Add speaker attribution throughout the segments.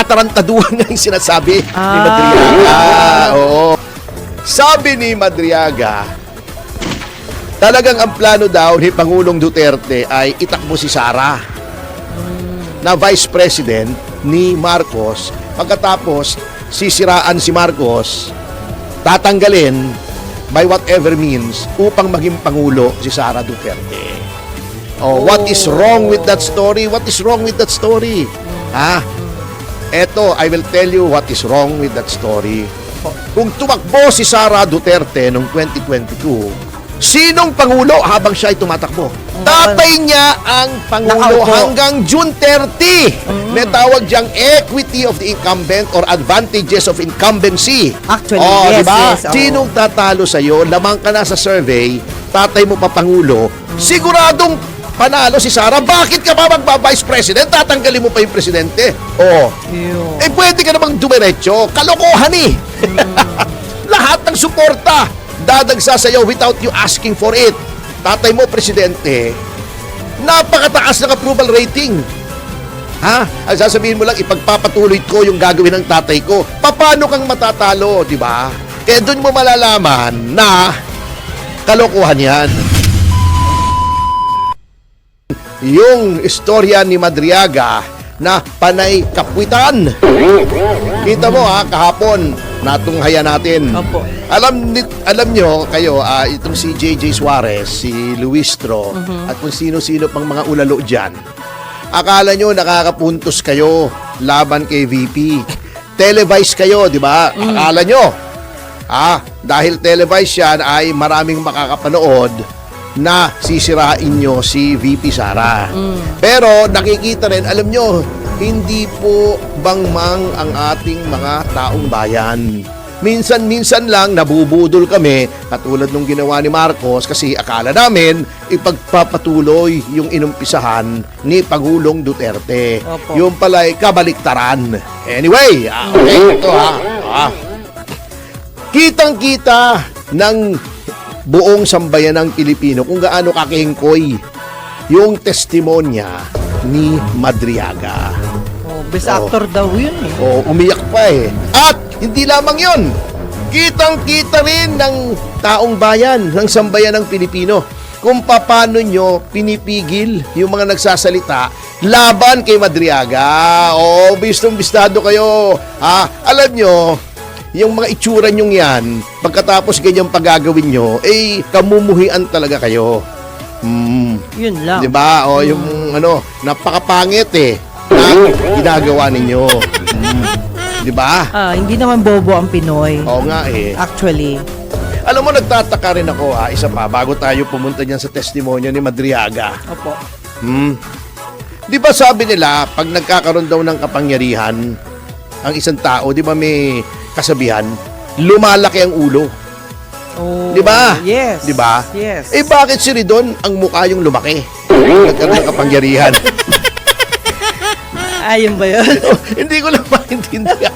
Speaker 1: katarantaduhan nga yung sinasabi ni Madriaga. Oo. Sabi ni Madriaga, talagang ang plano daw ni Pangulong Duterte ay itakbo si Sara na Vice President ni Marcos. Pagkatapos, sisiraan si Marcos, tatanggalin by whatever means upang maging Pangulo si Sara Duterte. Oh, what is wrong with that story? What is wrong with that story? Ha? Eto, I will tell you what is wrong with that story. Kung tumakbo si Sara Duterte noong 2022, sinong Pangulo habang siya ay tumatakbo? Tatay niya ang Pangulo hanggang June 30. May tawag diyang equity of the incumbent or advantages of incumbency.
Speaker 2: Actually,
Speaker 1: yes, diba?
Speaker 2: yes.
Speaker 1: Sinong tatalo sa'yo? Lamang ka na sa survey, tatay mo pa Pangulo, siguradong panalo si Sara. Bakit ka ba magba-vice president? Tatanggalin mo pa yung presidente. Oo. Eh, pwede ka namang dumiretso. Kalokohan eh. Lahat ng suporta dadagsa sa'yo without you asking for it. Tatay mo, presidente, napakataas ng approval rating. Ha? Ang sasabihin mo lang, ipagpapatuloy ko yung gagawin ng tatay ko. Paano kang matatalo, di ba? Kaya doon mo malalaman na kalokohan yan. Yung istorya ni Madriaga na panay kapwitan. Kita mo ha, kahapon natunghaya natin.
Speaker 2: Opo.
Speaker 1: Alam nyo kayo, itong si JJ Suarez, si Luistro, at kung sino-sino pang mga ulalo dyan. Akala nyo nakakapuntos kayo laban kay VP. Televise kayo, di ba? Akala nyo. Dahil televise yan ay maraming makakapanood na sisirain nyo si VP Sara. Pero nakikita rin, alam nyo, hindi po bangmang ang ating mga taong bayan. Minsan-minsan lang nabubudol kami katulad nung ginawa ni Marcos kasi akala namin ipagpapatuloy yung inumpisahan ni Pangulong Duterte.
Speaker 2: Opo.
Speaker 1: Yung pala'y kabaliktaran. Anyway, okay, ito kitang-kita ng buong sambayanang Pilipino kung gaano kakihingkoy yung testimonya ni Madriaga.
Speaker 2: Best actor daw yun eh.
Speaker 1: Umiyak pa eh. At hindi lamang yun. Kitang-kita rin ng taong bayan, ng sambayanang Pilipino kung paano nyo pinipigil yung mga nagsasalita laban kay Madriaga. Bistong-bistado kayo. Alam nyo, yung mga itsura nyong yan, pagkatapos ganyang paggagawin nyo, kamumuhian talaga kayo.
Speaker 2: Yun lang.
Speaker 1: Diba? Yung napakapangit na ginagawa ninyo. Diba?
Speaker 2: Hindi naman bobo ang Pinoy.
Speaker 1: Oo nga
Speaker 2: Actually.
Speaker 1: Alam mo, nagtataka rin ako isa pa, bago tayo pumunta dyan sa testimonya ni Madriaga.
Speaker 2: Opo.
Speaker 1: Di ba sabi nila, pag nagkakaroon daw ng kapangyarihan, ang isang tao, di ba may kasabihan, lumalaki ang ulo. Di ba?
Speaker 2: Yes.
Speaker 1: Di ba?
Speaker 2: Yes.
Speaker 1: Bakit si Ridon ang mukha yung lumaki? Nagkaroon ng kapangyarihan.
Speaker 2: Ayun ba yun?
Speaker 1: Hindi ko lang maintindihan.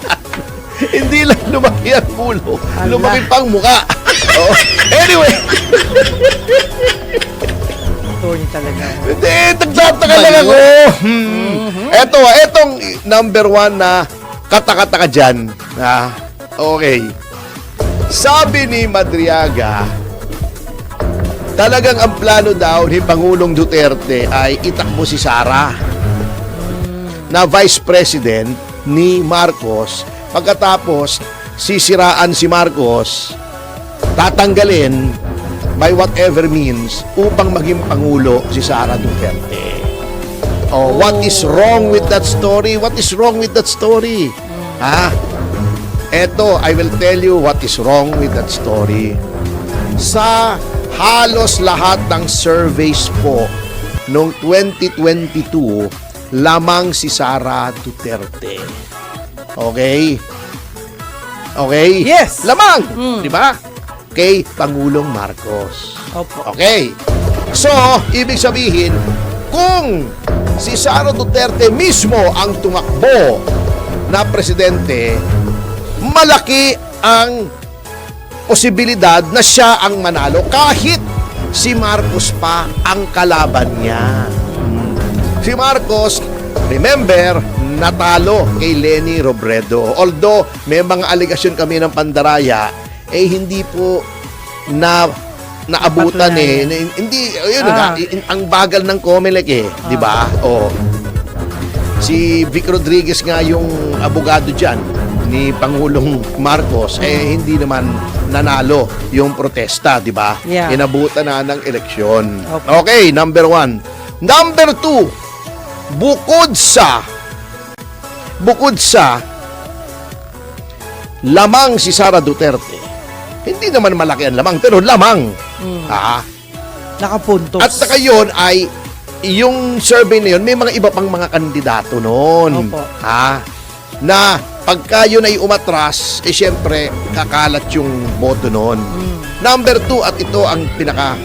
Speaker 1: Hindi lang lumaki ang ulo. Lumaki pa ang mukha. Anyway.
Speaker 2: Attorney talaga.
Speaker 1: Hindi, nagtataka lang ako. Etong number 1 na katakataka dyan. Okay. Sabi ni Madriaga, talagang ang plano daw ni Pangulong Duterte ay itakbo si Sara na Vice President ni Marcos. Pagkatapos, sisiraan si Marcos, tatanggalin by whatever means upang maging Pangulo si Sara Duterte. What is wrong with that story? What is wrong with that story? Eto, I will tell you what is wrong with that story. Sa halos lahat ng surveys po noong 2022, lamang si Sara Duterte. Okay? Okay?
Speaker 2: Yes!
Speaker 1: Lamang! Di ba? Kay Pangulong Marcos.
Speaker 2: Opo.
Speaker 1: Okay? So, ibig sabihin, kung si Sara Duterte mismo ang tumakbo na presidente, malaki ang posibilidad na siya ang manalo kahit si Marcos pa ang kalaban niya. Si Marcos, remember, natalo kay Leni Robredo. Although may mga aligasyon kami ng pandaraya, hindi po naabutan Hindi, ayun nga, ang bagal ng COMELEC di ba? Si Vic Rodriguez nga yung abogado dyan ni Pangulong Marcos, hindi naman nanalo yung protesta, di ba?
Speaker 2: Yeah.
Speaker 1: Inabutan na ng eleksyon.
Speaker 2: Okay.
Speaker 1: Okay, number 1. Number 2, bukod sa lamang si Sara Duterte. Hindi naman malaki ang lamang, pero lamang.
Speaker 2: Nakapuntos.
Speaker 1: At saka yun ay, yung survey na yun, may mga iba pang mga kandidato noon.
Speaker 2: Opo.
Speaker 1: Na pagka yun ay umatras, syempre, kakalat yung boto noon. Number 2, at ito ang pinaka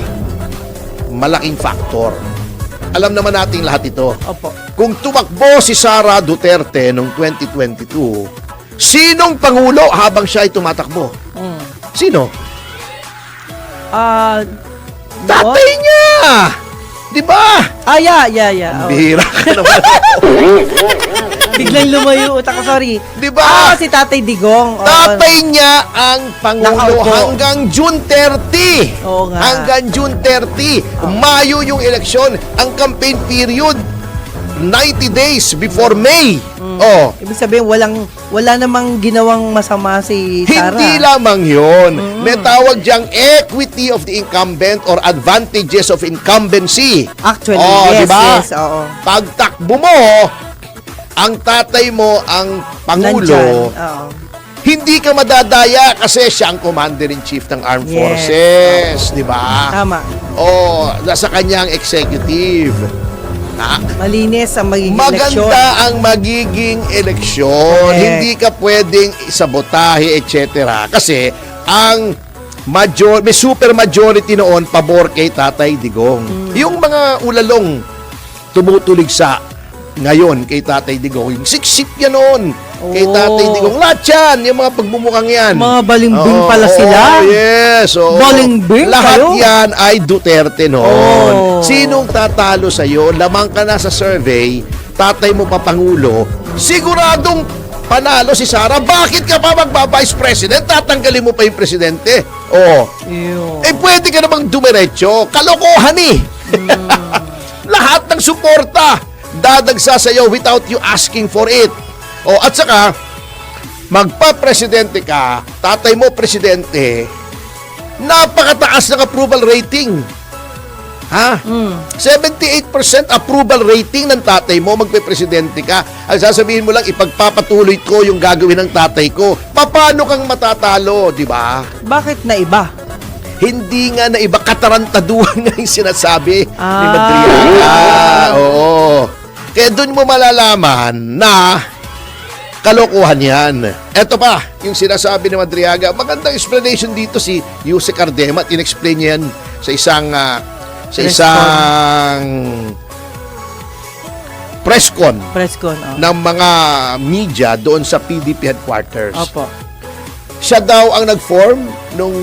Speaker 1: malaking factor. Alam naman nating lahat ito.
Speaker 2: Opo.
Speaker 1: Kung tumakbo si Sara Duterte noong 2022, sinong pangulo habang siya ay tumatakbo? Sino? Tatay niya! Di ba?
Speaker 2: Yeah.
Speaker 1: Bihira ka naman.
Speaker 2: Biglang lumayo utak ko, sorry.
Speaker 1: Di ba?
Speaker 2: Si Tatay Digong.
Speaker 1: Tatay niya ang pangulo
Speaker 2: Nakaupo.
Speaker 1: hanggang June 30.
Speaker 2: Oo nga.
Speaker 1: Hanggang June 30. Mayo yung eleksyon. Ang campaign period, 90 days before May.
Speaker 2: Ibig sabihin, wala namang ginawang masama si Sara.
Speaker 1: Hindi lamang yun. May tawag diyang equity of the incumbent or advantages of incumbency.
Speaker 2: Actually, yes,
Speaker 1: diba?
Speaker 2: yes, oo.
Speaker 1: Pagtakbo mo, ang tatay mo ang pangulo,
Speaker 2: Nandyan, oo.
Speaker 1: hindi ka madadaya kasi siya ang commander-in-chief ng armed
Speaker 2: Yes.
Speaker 1: forces, di ba?
Speaker 2: Tama.
Speaker 1: Nasa kanya ang executive.
Speaker 2: Malinis ang magiging eleksyon.
Speaker 1: Maganda ang magiging eleksyon.
Speaker 2: Correct.
Speaker 1: Hindi ka pwedeng isabotahe, etc. Kasi ang may super majority noon pabor kay Tatay Digong. Yung mga ulalong tumutulig sa ngayon kay Tatay Digong, yung siksik yan noon kay Tatay Digong. Lahat yan, yung mga pagmumukhang yan.
Speaker 2: Mga balimbing pala sila.
Speaker 1: Yes.
Speaker 2: Balimbing
Speaker 1: Lahat
Speaker 2: kayo?
Speaker 1: yan ay Duterte noon. Sinong tatalo sa'yo? Lamang ka na sa survey, tatay mo pa pangulo, siguradong panalo si Sara. Bakit ka pa magba-vice president? Tatanggalin mo pa yung presidente. Pwede ka namang dumiretso. Kalokohan Lahat ng suporta dadagsa sa'yo without you asking for it. At saka, magpa-presidente ka, tatay mo presidente, napakataas ng approval rating. 78% approval rating ng tatay mo, magpe-presidente ka. Ang sasabihin mo lang, ipagpapatuloy ko yung gagawin ng tatay ko. Paano kang matatalo, di ba?
Speaker 2: Bakit na iba?
Speaker 1: Hindi nga na iba, katarantaduhan nga yung sinasabi ni Madriaga. Kaya doon mo malalaman na kalokohan yan. Eto pa, yung sinasabi ni Madriaga, magandang explanation dito si Yuse Cardema at in-explain niya yan sa isang press con ng mga media doon sa PDP headquarters.
Speaker 2: Opo.
Speaker 1: Siya daw ang nag-form nung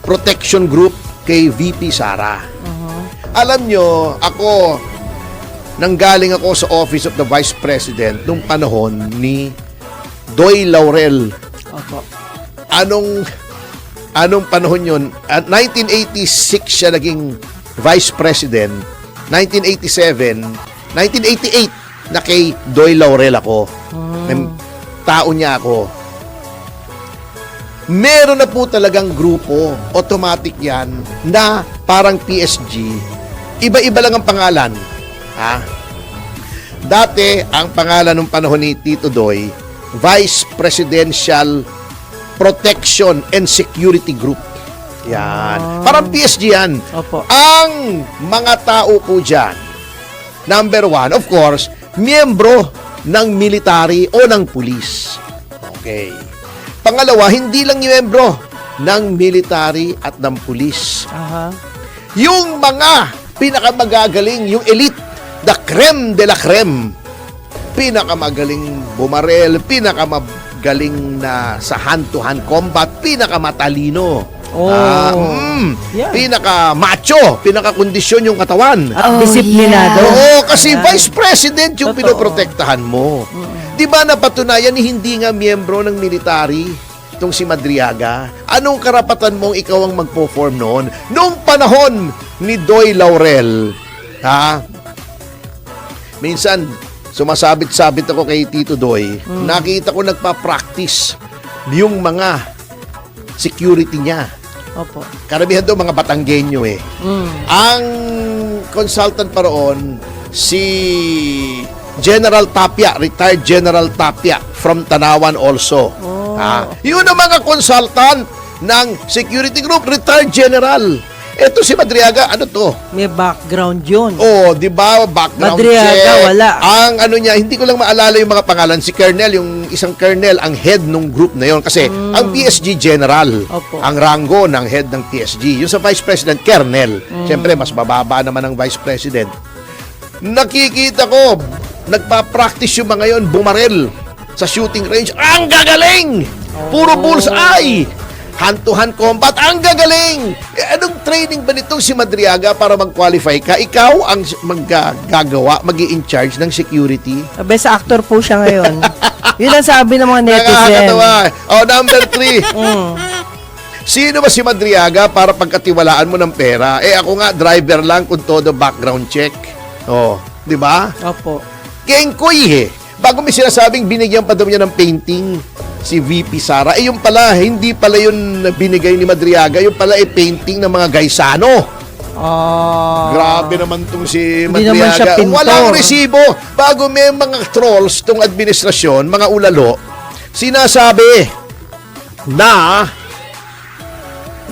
Speaker 1: protection group kay VP Sara. Alam nyo, nanggaling ako sa Office of the Vice President nung panahon ni Doy Laurel.
Speaker 2: Opo.
Speaker 1: Anong panahon yun? At 1986 siya naging Vice President. 1987, 1988 na kay Doy Laurel ako. Tao niya ako. Meron na po talagang grupo, automatic yan, na parang PSG. Iba-iba lang ang pangalan. Dati, ang pangalan ng panahon ni Tito Doy, Vice Presidential Protection and Security Group. Yan. Parang PSG yan.
Speaker 2: Opo.
Speaker 1: Ang mga tao po dyan, number 1, of course, miyembro ng military o ng pulis. Okay. Pangalawa, hindi lang miyembro ng military at ng pulis. Yung mga pinakamagagaling, yung elite, the creme de la creme, pinakamagaling bumarel, pinakamagaling na sa hand-to-hand combat, pinakamatalino.
Speaker 2: Oh. Yeah.
Speaker 1: Pinaka-macho, pinaka-kondisyon yung katawan.
Speaker 2: At disiplinado.
Speaker 1: Oo, kasi
Speaker 2: Ayan.
Speaker 1: vice president yung
Speaker 2: Totoo.
Speaker 1: pinoprotektahan mo. Di ba napatunayan hindi nga miyembro ng military itong si Madriaga? Anong karapatan mong ikaw ang magpo-form noon? Noong panahon ni Doy Laurel, ha? Minsan, sumasabit-sabit ako kay Tito Doy. Nakita ko nagpa-practice yung mga security niya.
Speaker 2: Opo.
Speaker 1: Karamihan doon mga Batanggenyo eh. Ang consultant pa roon, si General Tapia, retired General Tapia from Tanawan also. Yun ang mga consultant ng security group, retired general. Ito si Madriaga, ano to?
Speaker 2: May background yun.
Speaker 1: Oh, di ba? Background
Speaker 2: Madriaga,
Speaker 1: check.
Speaker 2: wala.
Speaker 1: Ang ano niya, hindi ko lang maalala yung mga pangalan. Si Colonel, yung isang Colonel, ang head ng group na yon. Kasi ang PSG General,
Speaker 2: Opo.
Speaker 1: ang rango ng head ng PSG. Yung sa Vice President, Colonel. Siyempre, mas bababa naman ang Vice President. Nakikita ko, nagpa-practice yung mga yon, bumarel sa shooting range. Ang gagaling! Puro bullseye! Hand-to-hand combat, ang gagaling! Anong training ba nitong si Madriaga para mag-qualify ka? Ikaw ang gagawa, mag-i-in charge ng security?
Speaker 2: Best actor po siya ngayon. Yun ang sabi ng mga netizen.
Speaker 1: Nakakatawa. Oh, number 3. Sino ba si Madriaga para pagkatiwalaan mo ng pera? Ako nga, driver lang kung todo background check. Oh, di ba?
Speaker 2: Opo.
Speaker 1: Kengkoy Bago may sinasabing binigyan pa daw niya ng painting si VP Sara. Yung pala, hindi pala yun binigay ni Madriaga. Yung pala painting ng mga Gaisano. Grabe naman tong si
Speaker 2: Hindi naman siya
Speaker 1: Madriaga.
Speaker 2: pintor.
Speaker 1: Walang resibo. Bago may mga trolls tong administrasyon, mga ulalo, sinasabi na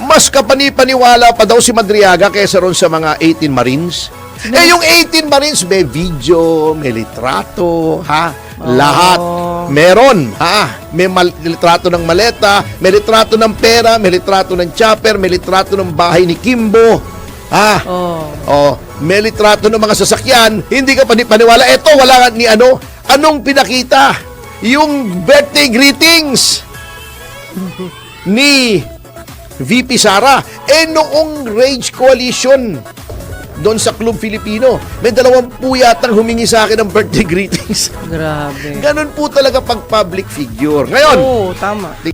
Speaker 1: mas kapani-paniwala pa daw si Madriaga kaysa ron sa mga 18 Marines. Yung 18 Marines, may video, may litrato, lahat. Meron, may litrato ng maleta, may litrato ng pera, may litrato ng chopper, may litrato ng bahay ni Kimbo. May litrato ng mga sasakyan. Hindi ka paniwala. Eto, wala ni ano. Anong pinakita? Yung birthday greetings ni VP Sara. Noong Rage Coalition doon sa Club Filipino, may 20 yatang humingi sa akin ng birthday greetings.
Speaker 2: Grabe.
Speaker 1: Ganun po talaga pag public figure. Ngayon,
Speaker 2: Tama.